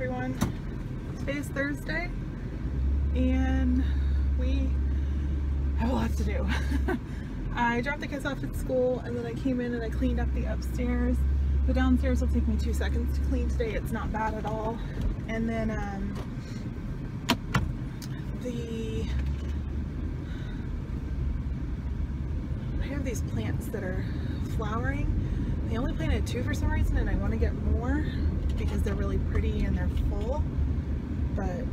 everyone. Today is Thursday and we have a lot to do. I dropped the kids off at school and then I came in and I cleaned up the upstairs. The downstairs will take me 2 seconds to clean today. It's not bad at all. And then I have these plants that are flowering. They only planted 2 for some reason and I want to get more because they're really pretty and they're full. But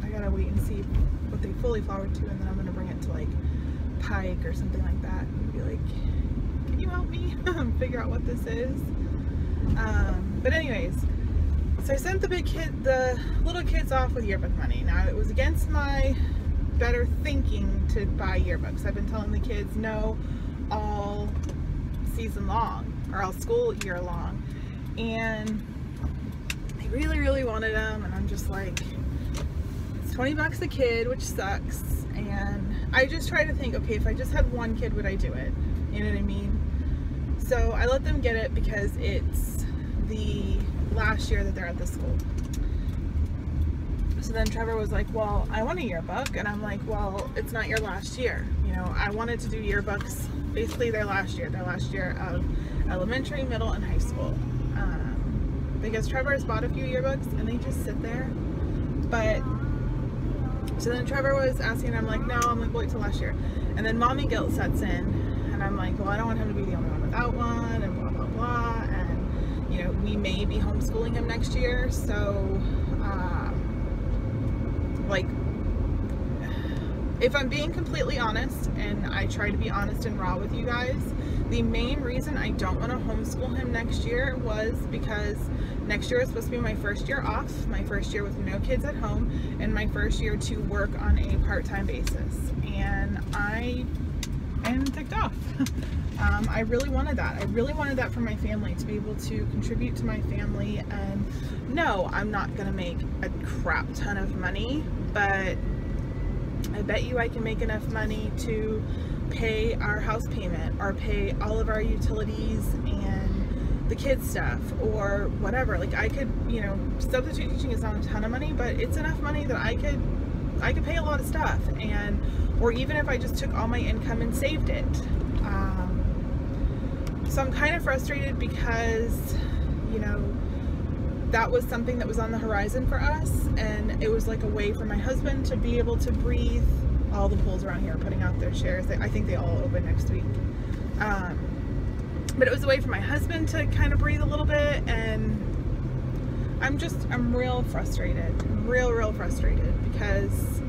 I gotta wait and see what they fully flowered to, and then I'm gonna bring it to like Pike or something like that and be like, can you help me figure out what this is? But anyways, so I sent the little kids off with yearbook money. Now it was against my better thinking to buy yearbooks. I've been telling the kids no all season long or all school year long, and I really wanted them, and I'm just like, it's 20 bucks a kid, which sucks. And I just try to think, okay, if I just had one kid, would I do it? You know what I mean? So I let them get it because it's the last year that they're at the school. So then Trevor was like, well, I want a yearbook. And I'm like, well, it's not your last year. You know, I wanted to do yearbooks, basically their last year of elementary, middle, and high school. Because Trevor has bought a few yearbooks and they just sit there. But, so then Trevor was asking, I'm like, no, I'm like, wait till last year. And then mommy guilt sets in and I'm like, well, I don't want him to be the only one without one, and blah, blah, blah. And, you know, we may be homeschooling him next year. So, like, if I'm being completely honest, and I try to be honest and raw with you guys, the main reason I don't want to homeschool him next year was because next year is supposed to be my first year off, my first year with no kids at home, and my first year to work on a part-time basis. And I am ticked off. I really wanted that. I really wanted that for my family, to be able to contribute to my family. And no, I'm not going to make a crap ton of money, but I bet you I can make enough money to pay our house payment or pay all of our utilities and the kids stuff or whatever. Like, I could, you know, substitute teaching is not a ton of money, but it's enough money that I could pay a lot of stuff. And or even if I just took all my income and saved it. So I'm kind of frustrated because, you know, that was something that was on the horizon for us, and it was like a way for my husband to be able to breathe. All the pools around here are putting out their shares. I think they all open next week. But it was a way for my husband to kind of breathe a little bit, and I'm real frustrated. I'm real frustrated because,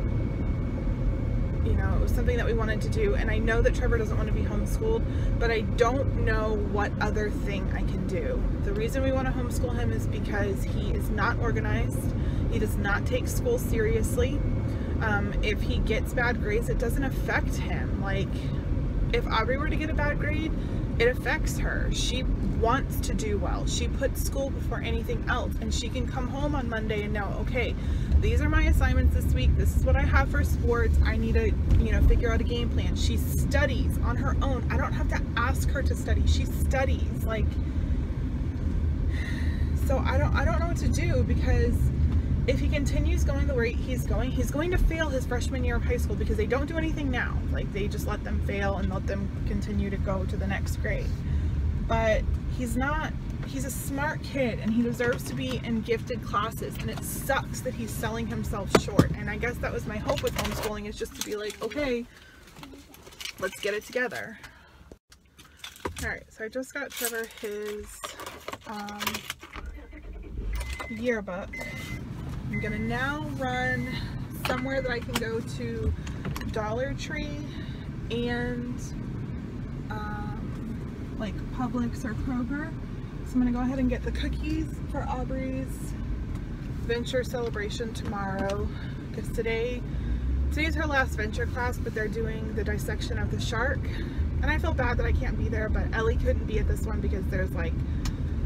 you know, it was something that we wanted to do, and I know that Trevor doesn't want to be homeschooled, but I don't know what other thing I can do. The reason we want to homeschool him is because he is not organized. He does not take school seriously. If he gets bad grades, it doesn't affect him. Like, if Aubrey were to get a bad grade, it affects her. She wants to do well. She puts school before anything else, and she can come home on Monday and know, okay, these are my assignments this week. This is what I have for sports. I need to, you know, figure out a game plan. She studies on her own. I don't have to ask her to study. She studies. Like, so I don't know what to do, because if he continues going the way he's going to fail his freshman year of high school, because they don't do anything now. Like, they just let them fail and let them continue to go to the next grade. But he's a smart kid and he deserves to be in gifted classes, and it sucks that he's selling himself short. And I guess that was my hope with homeschooling, is just to be like, okay, let's get it together. Alright, so I just got Trevor his yearbook. I'm gonna now run somewhere that I can go to Dollar Tree and like Publix or Kroger. So I'm gonna go ahead and get the cookies for Aubrey's venture celebration tomorrow, because today's her last venture class, but they're doing the dissection of the shark, and I feel bad that I can't be there, but Ellie couldn't be at this one because there's like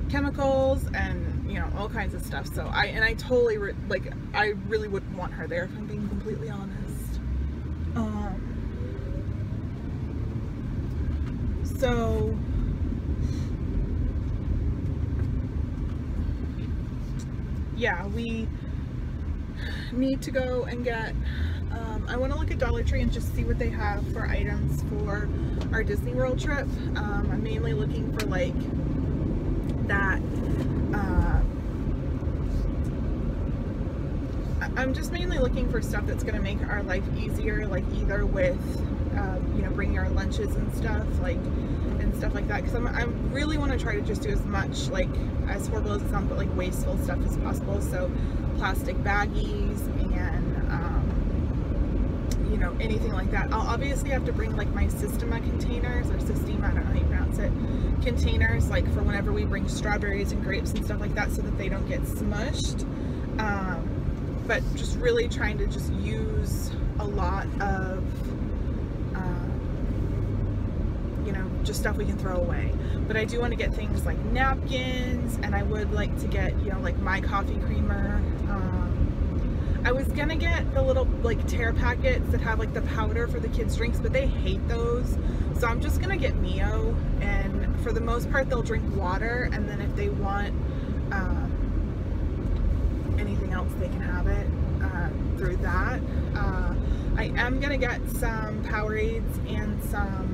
chemicals and, you know, all kinds of stuff. So I totally I really wouldn't want her there, if I'm being completely honest. So yeah, we need to go and get, I want to look at Dollar Tree and just see what they have for items for our Disney World trip. I'm mainly looking for like that, I'm just mainly looking for stuff that's going to make our life easier, like either with, you know, bringing our lunches and stuff, like, and stuff like that, because I really want to try to just do as much, like, as horrible as it sounds, but like wasteful stuff as possible. So plastic baggies and, you know, anything like that. I'll obviously have to bring like my Systema containers, or Systema, I don't know how you pronounce it, containers, like for whenever we bring strawberries and grapes and stuff like that, so that they don't get smushed. But just really trying to just use a lot of, you know, just stuff we can throw away. But I do want to get things like napkins, and I would like to get, you know, like my coffee creamer. I was gonna get the little like tear packets that have like the powder for the kids' drinks, but they hate those. So I'm just gonna get Mio, and for the most part they'll drink water, and then if they want anything else they can have it through that. I am gonna get some Powerades and some,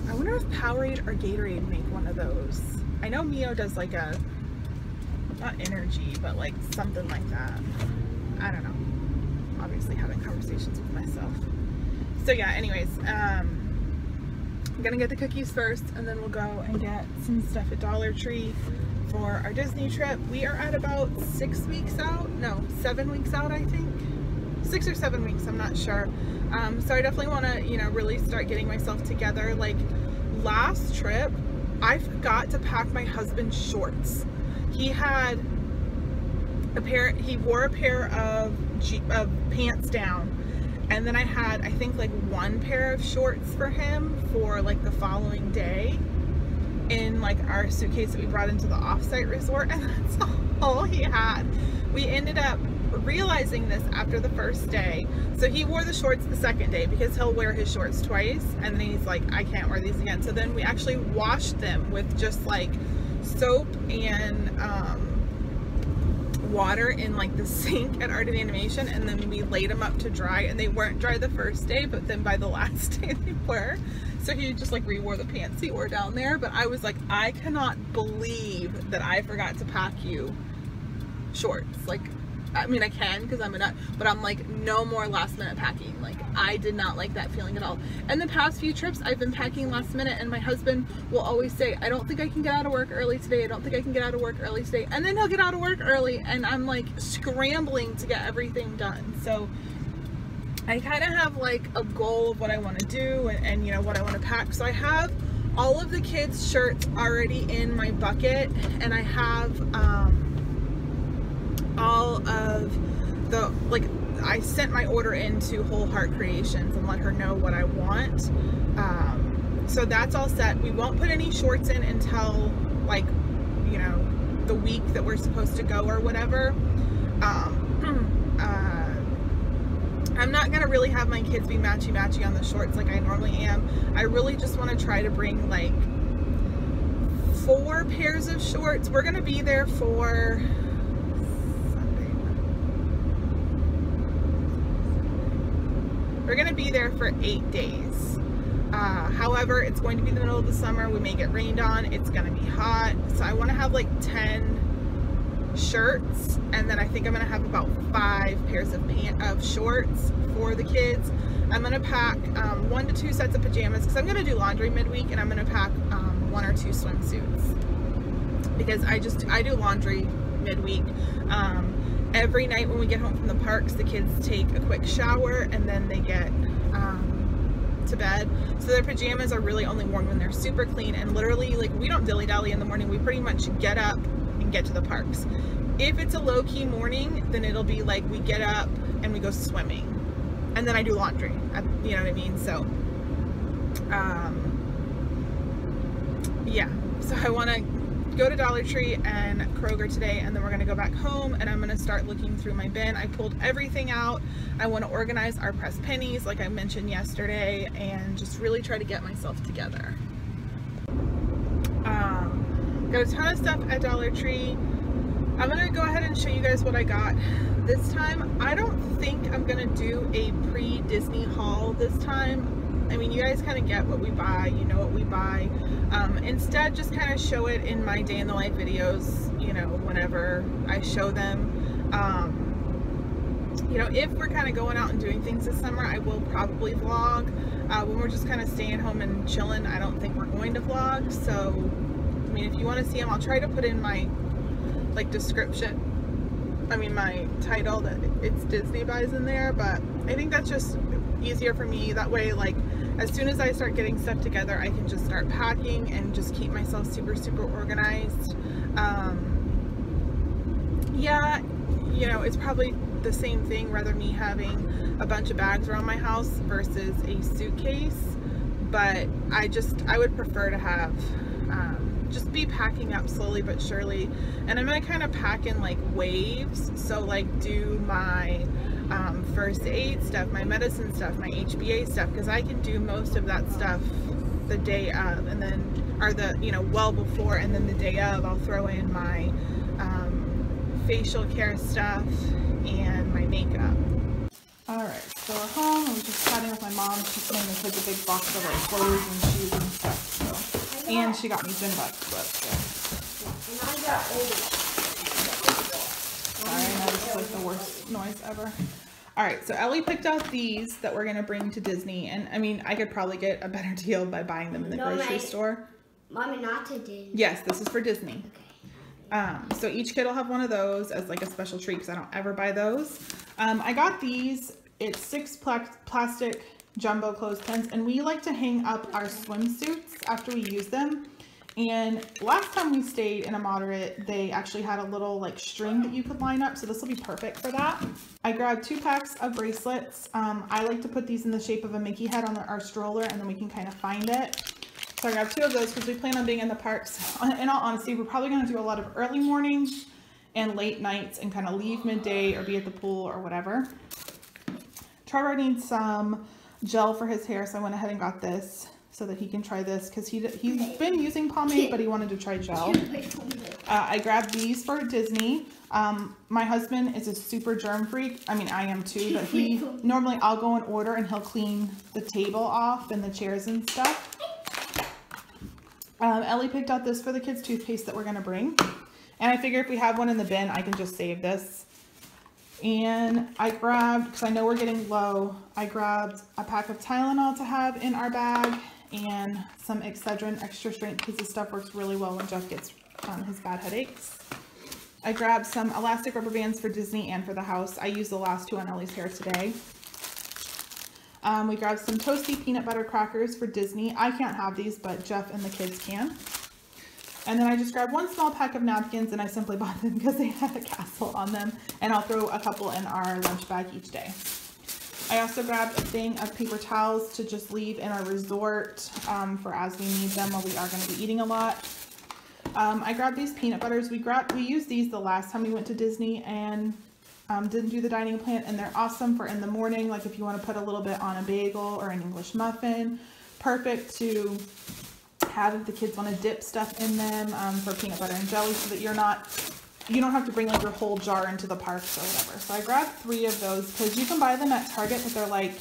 I wonder if Powerade or Gatorade make one of those. I know Mio does like a, not energy, but like something like that. I don't know. Obviously having conversations with myself. So yeah, anyways, I'm gonna get the cookies first, and then we'll go and get some stuff at Dollar Tree for our Disney trip. We are at about 6 weeks out. No, 7 weeks out, I think. 6 or 7 weeks, I'm not sure. So I definitely want to, you know, really start getting myself together. Like last trip, I forgot to pack my husband's shorts. He had a pair, he wore a pair of pants down, and then I had, I think, like one pair of shorts for him for like the following day in like our suitcase that we brought into the offsite resort, and that's all he had. We ended up realizing this after the first day. So he wore the shorts the second day because he'll wear his shorts twice, and then he's like, I can't wear these again. So then we actually washed them with just like soap and water in like the sink at Art of Animation, and then we laid them up to dry, and they weren't dry the first day, but then by the last day they were. So he just like re-wore the pants he wore down there. But I was like, I cannot believe that I forgot to pack you shorts. Like, I mean, I can because I'm a nut, but I'm like, no more last minute packing. Like, I did not like that feeling at all. And the past few trips I've been packing last minute, and my husband will always say, I don't think I can get out of work early today. I don't think I can get out of work early today. And then he'll get out of work early, and I'm like scrambling to get everything done. So I kind of have like a goal of what I want to do, and you know, what I want to pack. So I have all of the kids' shirts already in my bucket, and I have all of the, like, I sent my order into Whole Heart Creations and let her know what I want. So that's all set. We won't put any shorts in until like, you know, the week that we're supposed to go or whatever. I'm not gonna really have my kids be matchy-matchy on the shorts like I normally am. I really just want to try to bring like 4 pairs of shorts. We're gonna be there for We're going to be there for 8 days. However, it's going to be the middle of the summer. We may get rained on. It's going to be hot. So I want to have like 10 shirts, and then I think I'm going to have about 5 pairs of shorts for the kids. I'm going to pack 1 to 2 sets of pajamas because I'm going to do laundry midweek, and I'm going to pack 1 or 2 swimsuits because I do laundry midweek. Every night when we get home from the parks, the kids take a quick shower, and then they get to bed. So their pajamas are really only worn when they're super clean, and literally, like, we don't dilly-dally in the morning. We pretty much get up and get to the parks. If it's a low-key morning, then it'll be like we get up and we go swimming, and then I do laundry. You know what I mean? So yeah, so I want to go to Dollar Tree and Kroger today, and then we're gonna go back home, and I'm gonna start looking through my bin. I pulled everything out. I want to organize our pressed pennies like I mentioned yesterday, and just really try to get myself together. Got a ton of stuff at Dollar Tree. I'm gonna go ahead and show you guys what I got this time. I don't think I'm gonna do a pre-Disney haul this time. I mean, you guys kind of get what we buy, you know what we buy. Instead, just kind of show it in my day in the life videos, you know, whenever I show them. You know, if we're kind of going out and doing things this summer, I will probably vlog. When we're just kind of staying home and chilling, I don't think we're going to vlog. So, I mean, if you want to see them, I'll try to put in my like description, I mean my title, that it's Disney buys in there, but I think that's just easier for me. That way, like, as soon as I start getting stuff together, I can just start packing and just keep myself super organized. Yeah, you know, it's probably the same thing, rather me having a bunch of bags around my house versus a suitcase, but I would prefer to have just be packing up slowly but surely. And I'm gonna kind of pack in like waves, so like do my first aid stuff, my medicine stuff, my HBA stuff, because I can do most of that stuff the day of, and then, or the, you know, well before, and then the day of I'll throw in my facial care stuff and my makeup. Alright, so we're home. I was just chatting with my mom. She's saying to take a big box of like clothes and shoes and stuff. So, and she got me gym bucks clips. And I got old. Sorry, I know this is like the worst noise ever. Alright, so Ellie picked out these that we're going to bring to Disney. And I mean, I could probably get a better deal by buying them in the grocery store. Mommy, not to Disney. Yes, this is for Disney. Okay. So each kid will have one of those as like a special treat, because I don't ever buy those. I got these. It's 6 plastic jumbo clothespins, and we like to hang up our swimsuits after we use them. And last time we stayed in a moderate, they actually had a little like string that you could line up, so this will be perfect for that. I grabbed 2 packs of bracelets. I like to put these in the shape of a Mickey head on our stroller, and then we can kind of find it. So I grabbed 2 of those because we plan on being in the parks. In all honesty, we're probably going to do a lot of early mornings and late nights and kind of leave midday or be at the pool or whatever. Trevor needs some gel for his hair, so I went ahead and got this so that he can try this, because he's been using pomade, but he wanted to try gel. I grabbed these for Disney. My husband is a super germ freak. I mean, I am too, but he normally, I'll go and order and he'll clean the table off and the chairs and stuff. Ellie picked out this for the kids' toothpaste that we're going to bring. And I figure if we have one in the bin, I can just save this. And I grabbed, because I know we're getting low, I grabbed a pack of Tylenol to have in our bag and some Excedrin extra strength, because this stuff works really well when Jeff gets his bad headaches. I grabbed some elastic rubber bands for Disney and for the house. I used the last 2 on Ellie's hair today. We grabbed some toasty peanut butter crackers for Disney. I can't have these, but Jeff and the kids can. And then I just grabbed 1 small pack of napkins, and I simply bought them because they had a castle on them. And I'll throw a couple in our lunch bag each day. I also grabbed a thing of paper towels to just leave in our resort for as we need them, while we are going to be eating a lot. I grabbed these peanut butters. We used these the last time we went to Disney and didn't do the dining plan, and they're awesome for in the morning, like if you want to put a little bit on a bagel or an English muffin. Perfect to have if the kids want to dip stuff in them for peanut butter and jelly, so that you don't have to bring like your whole jar into the parks or whatever. So I grabbed 3 of those because you can buy them at Target, but they're like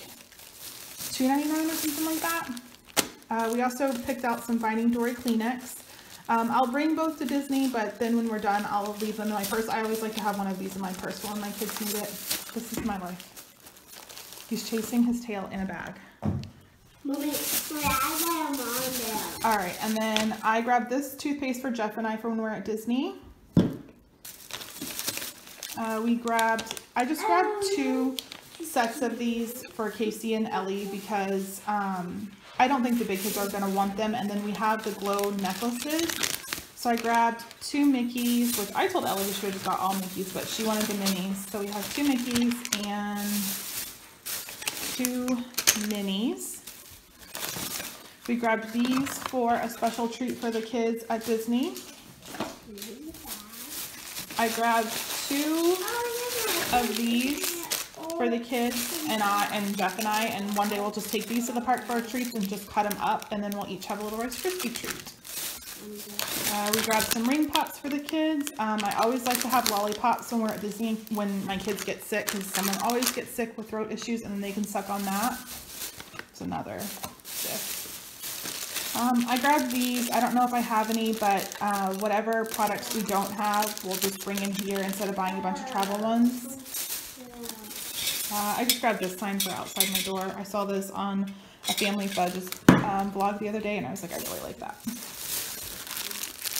$2.99 or something like that. We also picked out some Finding Dory Kleenex. I'll bring both to Disney, but then when we're done, I'll leave them in my purse. I always like to have one of these in my purse when my kids need it. This is my life. He's chasing his tail in a bag. Mommy, Alright, and then I grabbed this toothpaste for Jeff and I for when we're at Disney. I just grabbed 2 sets of these for Casey and Ellie because I don't think the big kids are going to want them. And then we have the glow necklaces. So I grabbed 2 Mickeys, which I told Ellie we should have got all Mickeys, but she wanted the minis. So we have 2 Mickeys and 2 minis. We grabbed these for a special treat for the kids at Disney. I grabbed 2 of these for the kids and Jeff and I, and one day we'll just take these to the park for our treats and just cut them up, and then we'll each have a little Rice Krispie treat. I'm good. We grabbed some ring pops for the kids. I always like to have lollipops when we're at Disney when my kids get sick, because someone always gets sick with throat issues and then they can suck on that. It's another gift. I grabbed these. I don't know if I have any, but whatever products we don't have, we'll just bring in here instead of buying a bunch of travel ones. I just grabbed this sign for outside my door. I saw this on a Family Fudge vlog the other day, and I was like, I really like that.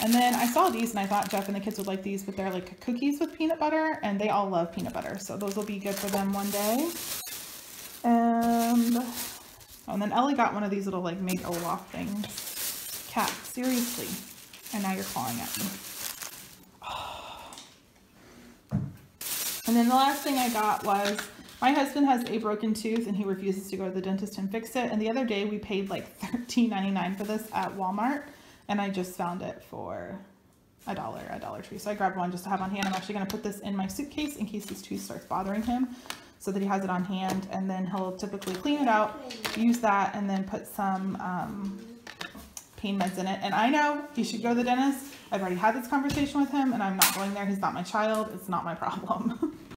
And then I saw these, and I thought Jeff and the kids would like these, but they're like cookies with peanut butter, and they all love peanut butter, so those will be good for them one day. And then Ellie got one of these little like make Olaf things. Cat, seriously. And now you're clawing at me. And then the last thing I got was, my husband has a broken tooth and he refuses to go to the dentist and fix it. And the other day we paid like $13.99 for this at Walmart. And I just found it for $1 at Dollar Tree. So I grabbed one just to have on hand. I'm actually going to put this in my suitcase in case his tooth starts bothering him, so that he has it on hand. And then he'll typically clean it out, use that, and then put some pain meds in it. And I know he should go to the dentist. I've already had this conversation with him, and I'm not going there. He's not my child. It's not my problem.